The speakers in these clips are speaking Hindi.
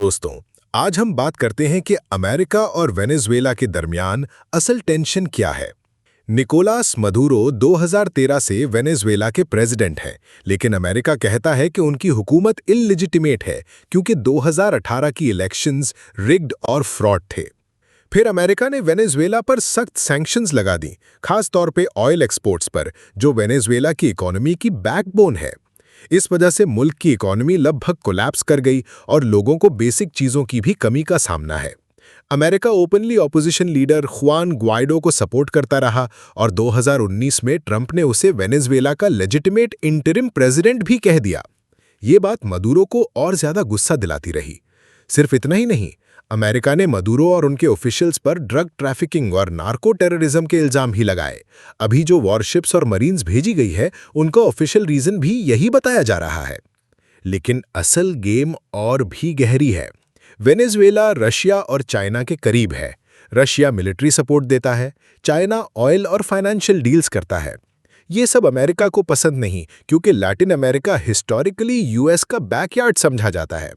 दोस्तों, आज हम बात करते हैं कि अमेरिका और वेनेजुएला के दरमियान असल टेंशन क्या है। निकोलास मदुरो 2013 से वेनेजुएला के प्रेसिडेंट हैं, लेकिन अमेरिका कहता है कि उनकी हुकूमत इल्लिजिटिमेट है क्योंकि 2018 की इलेक्शंस रिग्ड और फ्रॉड थे। फिर अमेरिका ने वेनेजुएला पर सख्त सैंक्शंस लगा दी, खास तौर पे ऑयल एक्सपोर्ट्स पर, जो वेनेजुएला की इकोनॉमी की बैकबोन है। इस वजह से मुल्क की इकोनॉमी लगभग कोलैप्स कर गई और लोगों को बेसिक चीज़ों की भी कमी का सामना है। अमेरिका ओपनली ऑपोजिशन लीडर खुआन ग्वाइडो को सपोर्ट करता रहा और 2019 में ट्रंप ने उसे वेनेजुएला का लेजिटिमेट इंटरिम प्रेसिडेंट भी कह दिया। ये बात मदुरो को और ज़्यादा गुस्सा दिलाती रही। सिर्फ इतना ही नहीं, अमेरिका ने मदुरो और उनके ऑफिशियल्स पर ड्रग ट्रैफिकिंग और नार्को टेररिज्म के इल्जाम भी लगाए। अभी जो वॉरशिप्स और मरीन्स भेजी गई है, उनका ऑफिशियल रीजन भी यही बताया जा रहा है। लेकिन असल गेम और भी गहरी है। वेनेजुएला रशिया और चाइना के करीब है। रशिया मिलिट्री सपोर्ट देता है, चाइना ऑयल और फाइनेंशियल डील्स करता है। ये सब अमेरिका को पसंद नहीं, क्योंकि लैटिन अमेरिका हिस्टोरिकली यूएस का बैकयार्ड समझा जाता है।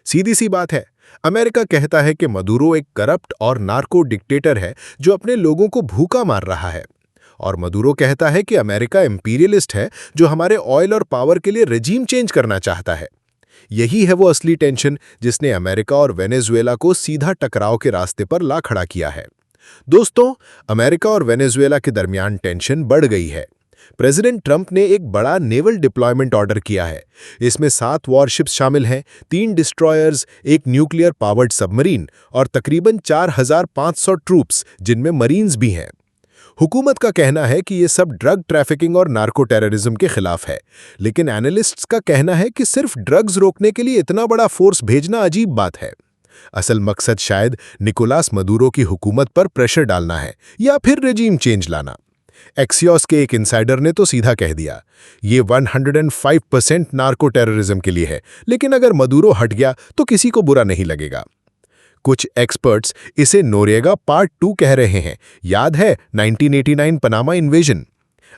सीधी सी बात है, अमेरिका कहता है कि मदुरो एक करप्ट और नार्को डिक्टेटर है जो अपने लोगों को भूखा मार रहा है, और मदुरो कहता है कि अमेरिका इंपीरियलिस्ट है जो हमारे ऑयल और पावर के लिए रेजीम चेंज करना चाहता है। यही है वो असली टेंशन जिसने अमेरिका और वेनेजुएला को सीधा टकराव के रास्ते पर ला खड़ा किया है। दोस्तों, अमेरिका और वेनेजुएला के दरमियान टेंशन बढ़ गई है। प्रेसिडेंट ट्रंप ने एक बड़ा नेवल डिप्लॉयमेंट ऑर्डर किया है। इसमें 7 वॉरशिप्स शामिल हैं, 3 डिस्ट्रॉयर्स, एक न्यूक्लियर पावर्ड सबमरीन और तकरीबन 4500 ट्रूप्स, जिनमें मरीन्स भी हैं। हुकूमत का कहना है कि ये सब ड्रग ट्रैफिकिंग और नार्को टेररिज्म के खिलाफ है, लेकिन एनालिस्ट्स का कहना है कि सिर्फ ड्रग्स रोकने के लिए इतना बड़ा फोर्स भेजना अजीब बात है। असल मकसद शायद निकोलास मदुरो की हुकूमत पर प्रेशर डालना है या फिर रेजीम चेंज लाना। एक्सियोस के एक इंसाइडर ने तो सीधा कह दिया, ये 105% नार्को टेररिज्म के लिए है, लेकिन अगर मदुरो हट गया तो किसी को बुरा नहीं लगेगा। कुछ एक्सपर्ट्स इसे नोरेगा पार्ट 2 कह रहे हैं। याद है 1989 पनामा इन्वेजन?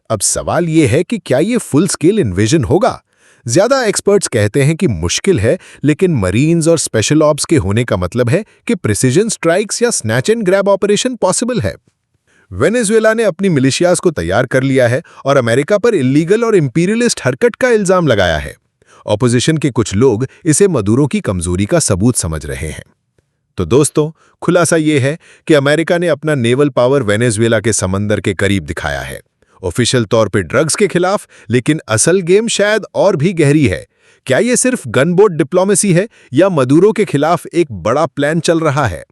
अब सवाल ये है कि क्या ये फुल स्केल इन्वेजन होगा? ज्यादा एक्सपर्ट्स कहते हैं कि मुश्किल है, लेकिन मरीन्स और स्पेशल ऑप्स के होने का मतलब है कि प्रिसिजन स्ट्राइक्स या snatch and grab operation possible है। वेनेजुएला ने अपनी मिलिशियाज को तैयार कर लिया है और अमेरिका पर इल्लीगल और इंपीरियलिस्ट हरकत का इल्जाम लगाया है। ऑपोजिशन के कुछ लोग इसे मदुरो की कमजोरी का सबूत समझ रहे हैं। तो दोस्तों, खुलासा ये है कि अमेरिका ने अपना नेवल पावर वेनेजुएला के समंदर के करीब दिखाया है, ऑफिशियल तौर पे ड्रग्स के खिलाफ, लेकिन असल गेम शायद और भी गहरी है। क्या ये सिर्फ गनबोट डिप्लोमेसी है या मदुरो के खिलाफ एक बड़ा प्लान चल रहा है?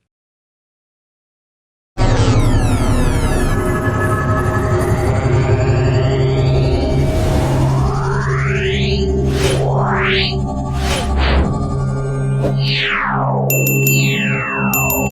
Yeah.